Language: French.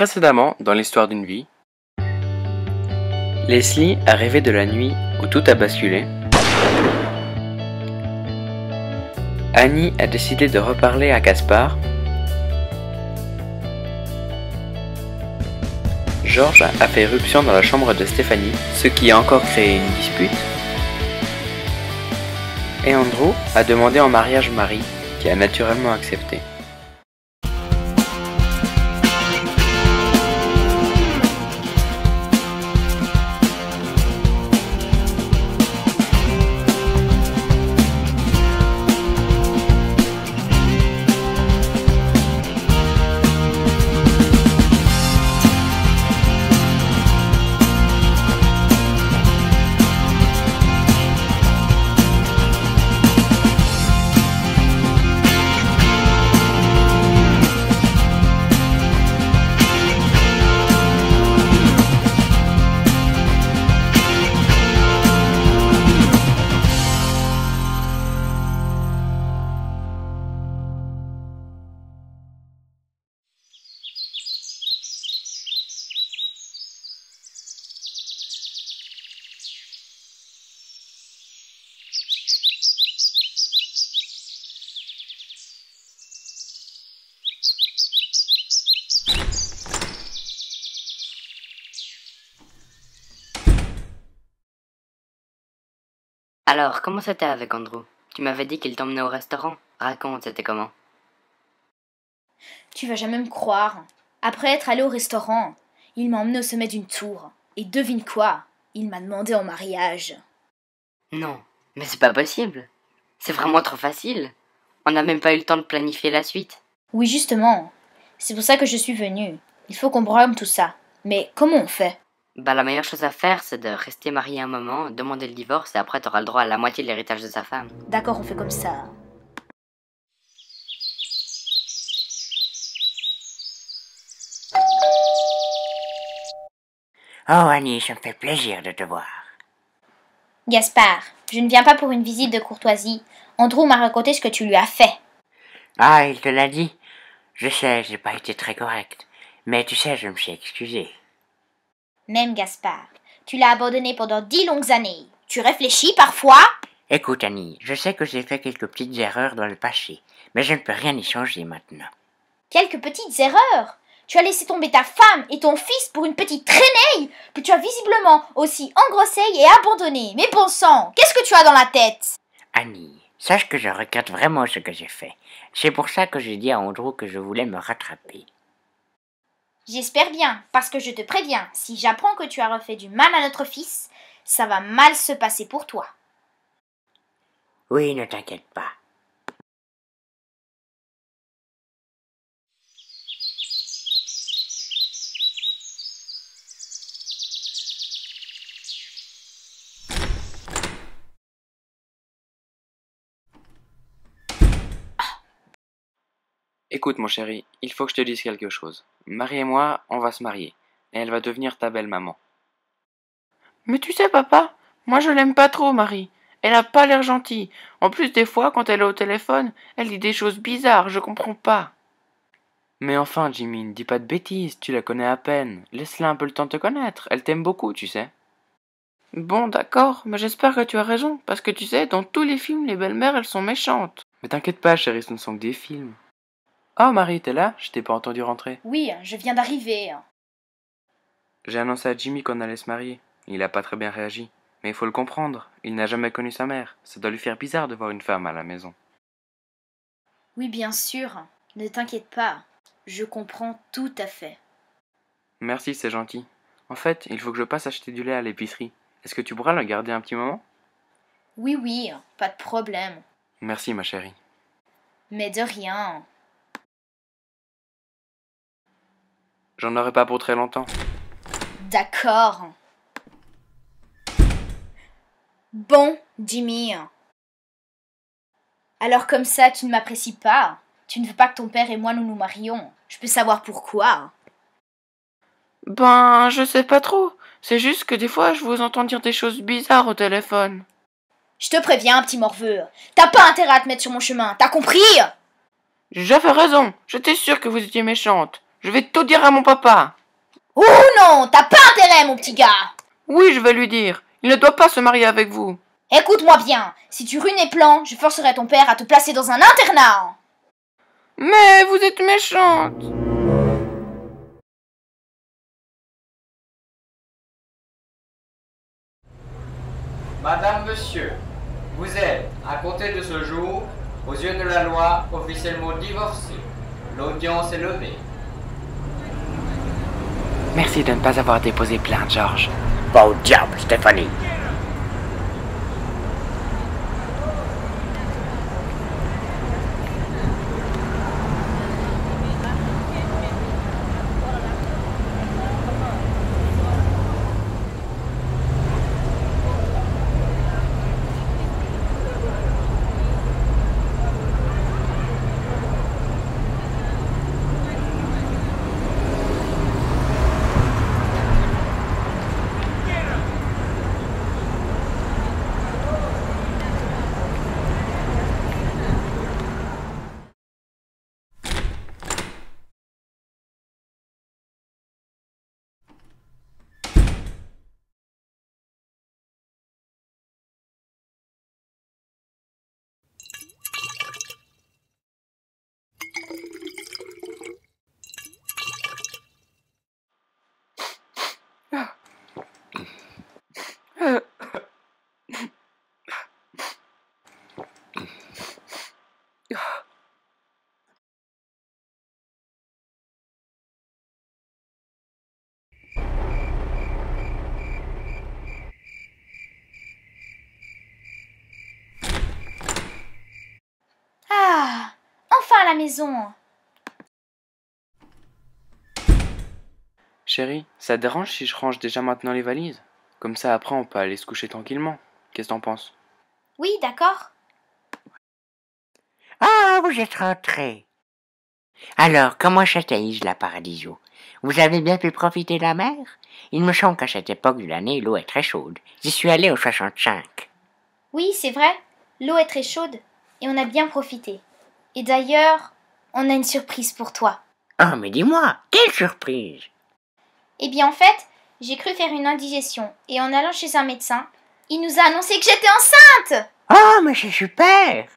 Précédemment, dans l'histoire d'une vie, Leslie a rêvé de la nuit où tout a basculé. Annie a décidé de reparler à Gaspard. Georges a fait éruption dans la chambre de Stéphanie, ce qui a encore créé une dispute. Et Andrew a demandé en mariage Marie, qui a naturellement accepté. Alors, comment c'était avec Andrew? Tu m'avais dit qu'il t'emmenait au restaurant. Raconte, c'était comment? Tu vas jamais me croire. Après être allé au restaurant, il m'a emmené au sommet d'une tour. Et devine quoi? Il m'a demandé en mariage. Non, mais c'est pas possible. C'est vraiment trop facile. On n'a même pas eu le temps de planifier la suite. Oui, justement. C'est pour ça que je suis venue. Il faut qu'on programme tout ça. Mais comment on fait? La meilleure chose à faire, c'est de rester marié un moment, demander le divorce, et après t'auras le droit à la moitié de l'héritage de sa femme. D'accord, on fait comme ça. Oh Annie, ça me fait plaisir de te voir. Gaspard, je ne viens pas pour une visite de courtoisie. Andrew m'a raconté ce que tu lui as fait. Ah, il te l'a dit? Je sais, j'ai pas été très correct. Mais tu sais, je me suis excusé. Même Gaspard, tu l'as abandonné pendant 10 longues années. Tu réfléchis parfois? Écoute Annie, je sais que j'ai fait quelques petites erreurs dans le passé, mais je ne peux rien y changer maintenant. Quelques petites erreurs? Tu as laissé tomber ta femme et ton fils pour une petite traîneille que tu as visiblement aussi engrossée et abandonnée. Mais bon sang, qu'est-ce que tu as dans la tête? Annie, sache que je regrette vraiment ce que j'ai fait. C'est pour ça que j'ai dit à Andrew que je voulais me rattraper. J'espère bien, parce que je te préviens, si j'apprends que tu as refait du mal à notre fils, ça va mal se passer pour toi. Oui, ne t'inquiète pas. Écoute mon chéri, il faut que je te dise quelque chose. Marie et moi, on va se marier, et elle va devenir ta belle-maman. Mais tu sais papa, moi je l'aime pas trop Marie. Elle a pas l'air gentille. En plus des fois, quand elle est au téléphone, elle dit des choses bizarres, je comprends pas. Mais enfin Jimmy, ne dis pas de bêtises, tu la connais à peine. Laisse-la un peu le temps de te connaître, elle t'aime beaucoup, tu sais. Bon d'accord, mais j'espère que tu as raison, parce que tu sais, dans tous les films, les belles-mères, elles sont méchantes. Mais t'inquiète pas chérie, ce ne sont que des films. Oh Marie, t'es là? Je t'ai pas entendu rentrer. Oui, je viens d'arriver. J'ai annoncé à Jimmy qu'on allait se marier. Il a pas très bien réagi. Mais il faut le comprendre, il n'a jamais connu sa mère. Ça doit lui faire bizarre de voir une femme à la maison. Oui, bien sûr. Ne t'inquiète pas. Je comprends tout à fait. Merci, c'est gentil. En fait, il faut que je passe acheter du lait à l'épicerie. Est-ce que tu pourras le garder un petit moment? Oui, pas de problème. Merci ma chérie. Mais de rien. J'en aurai pas pour très longtemps. D'accord. Bon, Jimmy. Alors comme ça, tu ne m'apprécies pas? Tu ne veux pas que ton père et moi nous marions? Je peux savoir pourquoi? Ben, je sais pas trop. C'est juste que des fois, je vous entends dire des choses bizarres au téléphone. Je te préviens, petit morveux. T'as pas intérêt à te mettre sur mon chemin, t'as compris? J'avais raison. J'étais sûre que vous étiez méchante. Je vais tout dire à mon papa. Oh non, t'as pas intérêt, mon petit gars. Oui, je vais lui dire. Il ne doit pas se marier avec vous. Écoute-moi bien, si tu ruines mes plans, je forcerai ton père à te placer dans un internat. Mais vous êtes méchante. Madame, monsieur, vous êtes, à compter de ce jour, aux yeux de la loi, officiellement divorcés. L'audience est levée. Merci de ne pas avoir déposé plainte, Georges. Va au diable, Stéphanie. Ah, enfin à la maison. Chérie, ça te dérange si je range déjà maintenant les valises? Comme ça, après, on peut aller se coucher tranquillement. Qu'est-ce que t'en penses? Oui, d'accord. Ah, vous êtes rentrés. Alors, comment châtaille la Paradiso? Vous avez bien pu profiter de la mer? Il me semble qu'à cette époque de l'année, l'eau est très chaude. J'y suis allé au 65. Oui, c'est vrai. L'eau est très chaude et on a bien profité. Et d'ailleurs, on a une surprise pour toi. Oh, mais dis-moi, quelle surprise! Eh bien, en fait, j'ai cru faire une indigestion et en allant chez un médecin, il nous a annoncé que j'étais enceinte. Oh, mais c'est super!